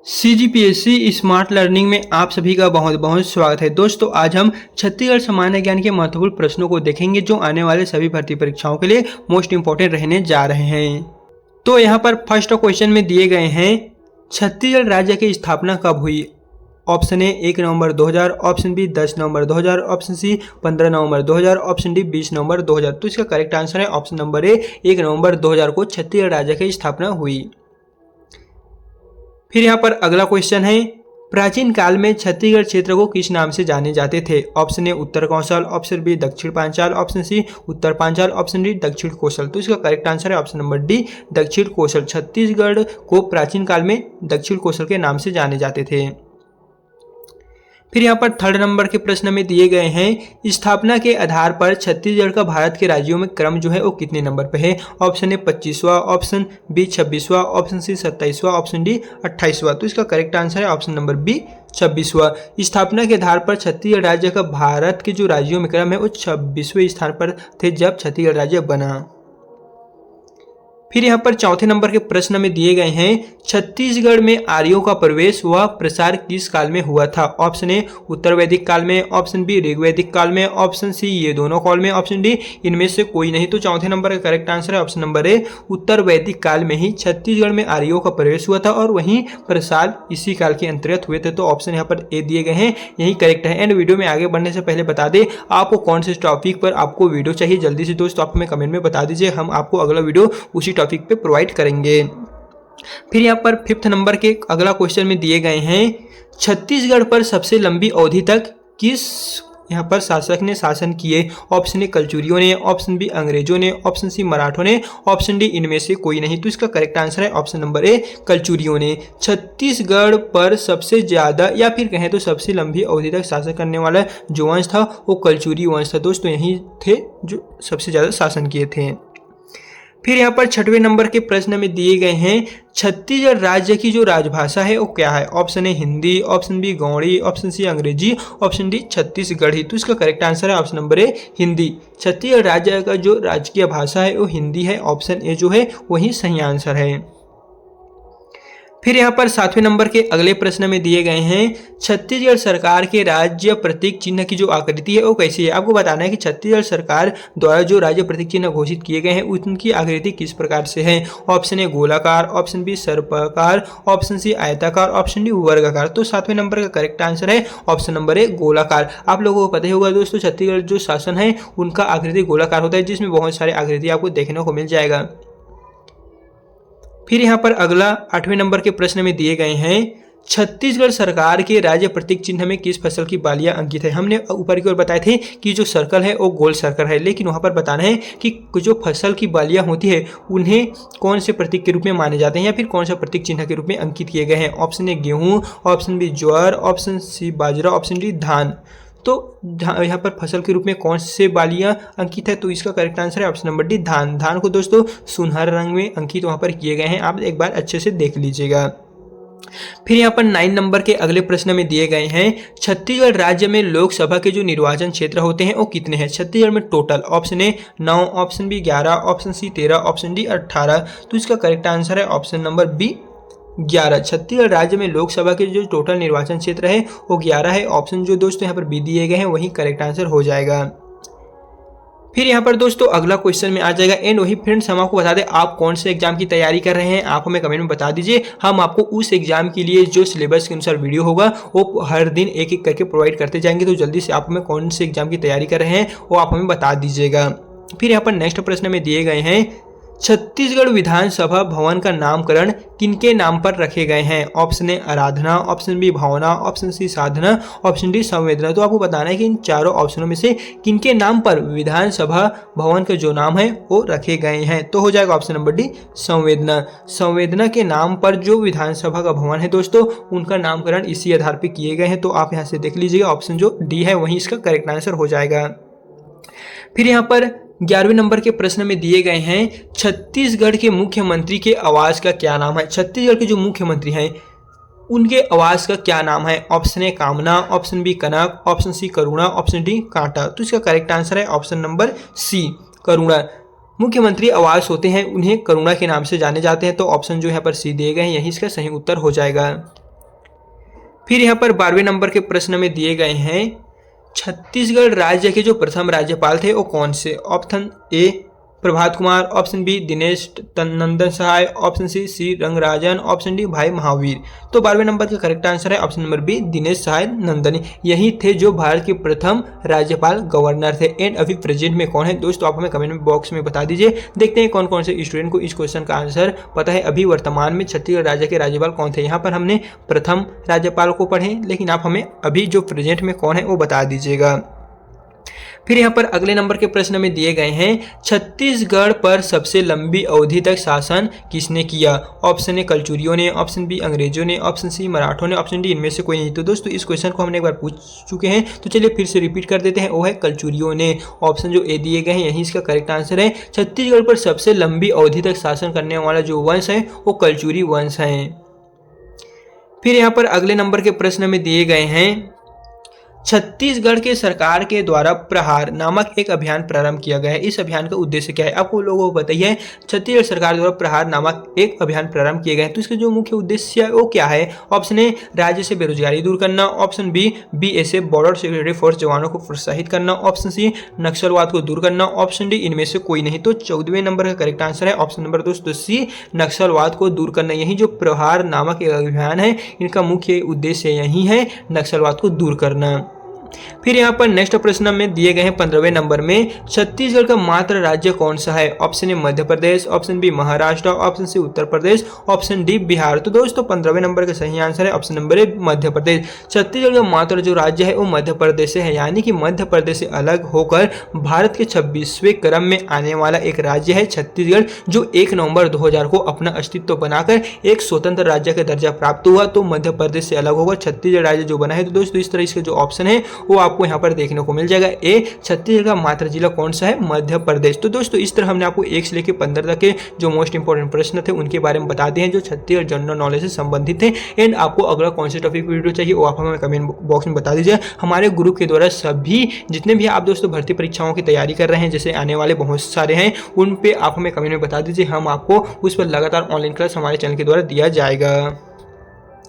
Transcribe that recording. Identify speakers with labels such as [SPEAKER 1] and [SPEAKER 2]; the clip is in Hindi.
[SPEAKER 1] CGPSC स्मार्ट लर्निंग में आप सभी का बहुत बहुत स्वागत है। दोस्तों, आज हम छत्तीसगढ़ सामान्य ज्ञान के महत्वपूर्ण प्रश्नों को देखेंगे जो आने वाले सभी भर्ती परीक्षाओं के लिए मोस्ट इंपॉर्टेंट रहने जा रहे हैं। तो यहाँ पर फर्स्ट क्वेश्चन में दिए गए हैं, छत्तीसगढ़ राज्य की स्थापना कब हुई? ऑप्शन ए 1 नवंबर 2000, ऑप्शन बी 10 नवंबर 2000, ऑप्शन सी 15 नवंबर 2000, ऑप्शन डी 20 नवंबर 2000। तो इसका करेक्ट आंसर है ऑप्शन नंबर ए 1 नवंबर 2000 को छत्तीसगढ़ राज्य की स्थापना हुई। फिर यहाँ पर अगला क्वेश्चन है, प्राचीन काल में छत्तीसगढ़ क्षेत्र को किस नाम से जाने जाते थे? Option A Uttar Kaushal, option B Dakshin Panchal, option C Uttar Panchal, option D Dakshin Kaushal. तो इसका करेक्ट आंसर है option number D Dakshin Kaushal. Chhattisgarh को प्राचीन काल में दक्षिण कौशल के नाम से जाने जाते थे। फिर यहाँ पर थर्ड नंबर के प्रश्न में दिए गए हैं, स्थापना के आधार पर छत्तीसगढ़ का भारत के राज्यों में क्रम जो है वो कितने नंबर पे है? ऑप्शन ए 25वां, ऑप्शन बी 26वां, ऑप्शन सी 27वां, ऑप्शन डी 28वां। तो इसका करेक्ट आंसर है ऑप्शन नंबर बी 26वां। स्थापना के आधार पर छत्तीसगढ़ राज्य का भारत के जो राज्यों में क्रम है वो 26वें स्थान पर थे जब छत्तीसगढ़ राज्य बना। फिर यहाँ पर चौथे नंबर के प्रश्न में दिए गए हैं, छत्तीसगढ़ में आर्यों का प्रवेश व प्रसार किस काल में हुआ था? ऑप्शन ए उत्तर वैदिक काल में, ऑप्शन बी ऋग्वैदिक काल में, ऑप्शन सी ये दोनों काल में, ऑप्शन डी इनमें से कोई नहीं। तो चौथे नंबर का करेक्ट आंसर है ऑप्शन नंबर ए उत्तर वैदिक काल में ही छत्तीसगढ़ में आर्यों का प्रवेश हुआ था और वहीं प्रसार इसी काल के अंतर्गत हुए थे। तो ऑप्शन यहाँ पर ए दिए गए हैं, यही करेक्ट है। एंड वीडियो में आगे बढ़ने से पहले बता दें, आपको कौन से टॉपिक पर आपको वीडियो चाहिए, जल्दी से दोस्तों आप हमें कमेंट में बता दीजिए, हम आपको अगला वीडियो उसी टॉपिक पे प्रोवाइड करेंगे। फिर यहाँ पर फिफ्थ नंबर के अगला क्वेश्चन में दिए गए हैं, छत्तीसगढ़ पर सबसे लंबी अवधि तक किस यहाँ पर शासक ने शासन किए? ऑप्शन ए कलचुरियों ने, ऑप्शन बी अंग्रेजों ने, ऑप्शन सी मराठों ने, ऑप्शन डी इनमें से कोई नहीं। तो इसका करेक्ट आंसर है ऑप्शन नंबर ए कलचुरियों ने। छत्तीसगढ़ पर सबसे ज्यादा या फिर कहें तो सबसे लंबी अवधि तक शासन करने वाला जो वंश था वो कलचुरी वंश था। दोस्तों यही थे जो सबसे ज्यादा शासन किए थे। फिर यहाँ पर छठवें नंबर के प्रश्न में दिए गए हैं, छत्तीसगढ़ राज्य की जो राजभाषा है वो क्या है? Option A Hindi, option B Gaudi, option C Angrezi, option D Chhattisgarhi. तो इसका करेक्ट आंसर है option number A Hindi. Chhattisgarh राज्य का जो राजकीय भाषा है वो हिंदी है। ऑप्शन ए जो है वही सही आंसर है। फिर यहाँ पर सातवें नंबर के अगले प्रश्न में दिए गए हैं, छत्तीसगढ़ सरकार के राज्य प्रतीक चिन्ह की जो आकृति है वो कैसी है? आपको बताना है कि छत्तीसगढ़ सरकार द्वारा जो राज्य प्रतीक चिन्ह घोषित किए गए हैं उनकी आकृति किस प्रकार से है? ऑप्शन ए गोलाकार, ऑप्शन बी सर्पाकार, ऑप्शन सी आयताकार, ऑप्शन डी वर्गाकार। तो सातवें नंबर का करेक्ट आंसर है ऑप्शन नंबर ए गोलाकार। आप लोगों को पता ही होगा दोस्तों, छत्तीसगढ़ जो शासन है उनका आकृति गोलाकार होता है जिसमें बहुत सारे आकृति आपको देखने को मिल जाएगा। फिर यहाँ पर अगला आठवें नंबर के प्रश्न में दिए गए हैं, छत्तीसगढ़ सरकार के राज्य प्रतीक चिन्ह में किस फसल की बालियां अंकित है? हमने ऊपर की ओर बताए थे कि जो सर्कल है वो गोल सर्कल है, लेकिन वहां पर बताना है कि जो फसल की बालियां होती है उन्हें कौन से प्रतीक के रूप में माने जाते हैं या फिर कौन सा प्रतीक चिन्ह के रूप में अंकित किए गए हैं। ऑप्शन ए गेहूँ, ऑप्शन बी ज्वार, ऑप्शन सी बाजरा, ऑप्शन डी धान। तो यहाँ पर फसल के रूप में कौन से बालियां अंकित है? तो इसका करेक्ट आंसर है ऑप्शन नंबर डी धान। धान को दोस्तों सुनहरे रंग में अंकित वहां पर किए गए हैं, आप एक बार अच्छे से देख लीजिएगा। फिर यहाँ पर 9 नंबर के अगले प्रश्न में दिए गए हैं, छत्तीसगढ़ राज्य में लोकसभा के जो निर्वाचन क्षेत्र होते हैं वो कितने हैं छत्तीसगढ़ में total? Option A 9, option B 11, option C 13, option D 18। तो इसका करेक्ट आंसर है ऑप्शन नंबर बी 11। छत्तीसगढ़ राज्य में लोकसभा के जो टोटल निर्वाचन क्षेत्र है वो 11 है। ऑप्शन जो दोस्तों यहाँ पर बी दिए गए हैं वही करेक्ट आंसर हो जाएगा। फिर यहाँ पर दोस्तों अगला क्वेश्चन में आ जाएगा, एंड वही फ्रेंड्स हम आपको बता दें आप कौन से एग्जाम की तैयारी कर रहे हैं, आप हमें कमेंट में बता दीजिए। हम आपको उस एग्जाम के लिए जो सिलेबस के अनुसार वीडियो होगा वो हर दिन एक एक करके प्रोवाइड करते जाएंगे। तो जल्दी से आप हमें कौन से एग्जाम की तैयारी कर रहे हैं वो आप हमें बता दीजिएगा। फिर यहाँ पर नेक्स्ट प्रश्न में दिए गए हैं, छत्तीसगढ़ विधानसभा भवन का नामकरण किनके नाम पर रखे गए हैं? Option A Aradhana, option B Bhavna, option C Sadhana, option D Samvedna. तो आपको बताना है कि इन चारों ऑप्शनों में से किनके नाम पर विधानसभा भवन का जो नाम है वो रखे गए हैं। तो हो जाएगा ऑप्शन नंबर डी संवेदना। संवेदना के नाम पर जो विधानसभा का भवन है दोस्तों उनका नामकरण इसी आधार पर किए गए हैं। तो आप यहाँ से देख लीजिएगा, ऑप्शन जो डी है वही इसका करेक्ट आंसर हो जाएगा। फिर यहाँ पर 11वें नंबर के प्रश्न में दिए गए हैं, छत्तीसगढ़ के मुख्यमंत्री के आवास का क्या नाम है? छत्तीसगढ़ के जो मुख्यमंत्री हैं उनके आवास का क्या नाम है? ऑप्शन ए कामना, ऑप्शन बी कनक, ऑप्शन सी करुणा, ऑप्शन डी कांटा। तो इसका करेक्ट आंसर है ऑप्शन नंबर सी करुणा। मुख्यमंत्री आवास होते हैं उन्हें करुणा के नाम से जाने जाते हैं। तो ऑप्शन जो यहाँ पर सी दिए गए हैं यही इसका सही उत्तर हो जाएगा। फिर यहाँ पर 12वें नंबर के प्रश्न में दिए गए हैं छत्तीसगढ़ राज्य के जो प्रथम राज्यपाल थे वो कौन से। Option A Prabhat Kumar, option B Dinesh Nandan Sahay, option C Rangarajan, option D Bhai Mahavir. तो 12वें नंबर का करेक्ट आंसर है option number B Dinesh Sahay Nandan. यही थे जो भारत के प्रथम राज्यपाल गवर्नर थे। एंड अभी प्रेजेंट में कौन है दोस्तों, आप हमें कमेंट बॉक्स में बता दीजिए। देखते हैं कौन कौन से स्टूडेंट को इस क्वेश्चन का आंसर पता है। अभी वर्तमान में छत्तीसगढ़ राज्य के राज्यपाल कौन थे। यहाँ पर हमने प्रथम राज्यपाल को पढ़े, लेकिन आप हमें अभी जो प्रेजेंट में कौन है वो बता दीजिएगा। फिर यहाँ पर अगले नंबर के प्रश्न में दिए गए हैं छत्तीसगढ़ पर सबसे लंबी अवधि तक शासन किसने किया। ऑप्शन ए कलचुरियों ने, ऑप्शन बी अंग्रेजों ने, ऑप्शन सी मराठों ने, ऑप्शन डी इनमें से कोई नहीं। तो दोस्तों इस क्वेश्चन को हमने एक बार पूछ चुके हैं, तो चलिए फिर से रिपीट कर देते हैं। वो है कलचुरियों ने। ऑप्शन जो ए दिए गए हैं यही इसका करेक्ट आंसर है। छत्तीसगढ़ पर सबसे लंबी अवधि तक शासन करने वाला जो वंश है वो कलचुरी वंश है। फिर यहाँ पर अगले नंबर के प्रश्न में दिए गए हैं छत्तीसगढ़ के सरकार के द्वारा प्रहार नामक एक अभियान प्रारंभ किया गया है। इस अभियान का उद्देश्य क्या है आपको लोगों को बताइए। छत्तीसगढ़ सरकार द्वारा प्रहार नामक एक अभियान प्रारंभ किए गए हैं, तो इसका जो मुख्य उद्देश्य है वो क्या है। ऑप्शन ए राज्य से बेरोजगारी दूर करना, option B BSF border security force जवानों को प्रोत्साहित करना, ऑप्शन सी नक्सलवाद को दूर करना, ऑप्शन डी इनमें से कोई नहीं। तो 14वें नंबर का करेक्ट आंसर है ऑप्शन नंबर दोस्तों सी नक्सलवाद को दूर करना। यही जो प्रहार नामक एक अभियान है इनका मुख्य उद्देश्य यही है नक्सलवाद को दूर करना। फिर यहाँ पर नेक्स्ट प्रश्न में दिए गए हैं 15वें नंबर में छत्तीसगढ़ का मात्र राज्य कौन सा है। Option A Madhya Pradesh, option B Maharashtra, option C Uttar Pradesh, option D Bihar. तो दोस्तों 15वें नंबर का सही आंसर है option number A Madhya Pradesh. Chhattisgarh का मात्र जो राज्य है वो मध्य प्रदेश से है, यानी कि मध्य प्रदेश से अलग होकर भारत के 26वें क्रम में आने वाला एक राज्य है छत्तीसगढ़, जो 1 नवंबर 2000 को अपना अस्तित्व बनाकर एक स्वतंत्र राज्य का दर्जा प्राप्त हुआ। तो मध्य प्रदेश से अलग होकर छत्तीसगढ़ राज्य जो बना है। तो दोस्तों इस तरह इसका जो ऑप्शन है वो आपको यहाँ पर देखने को मिल जाएगा। ए छत्तीसगढ़ का मात्र जिला कौन सा है, मध्य प्रदेश। तो दोस्तों इस तरह हमने आपको 1 से लेकर 15 तक के जो मोस्ट इंपोर्टेंट प्रश्न थे उनके बारे में बता दिए हैं जो छत्तीसगढ़ जनरल नॉलेज से संबंधित थे। एंड आपको अगला कौन से टॉपिक वीडियो चाहिए वो आप हमें कमेंट बॉक्स में बता दीजिए। हमारे ग्रुप के द्वारा सभी जितने भी आप दोस्तों भर्ती परीक्षाओं की तैयारी कर रहे हैं, जैसे आने वाले बहुत सारे हैं, उन पे आप हमें कमेंट में बता दीजिए। हम आपको उस पर लगातार ऑनलाइन क्लास हमारे चैनल के द्वारा दिया जाएगा।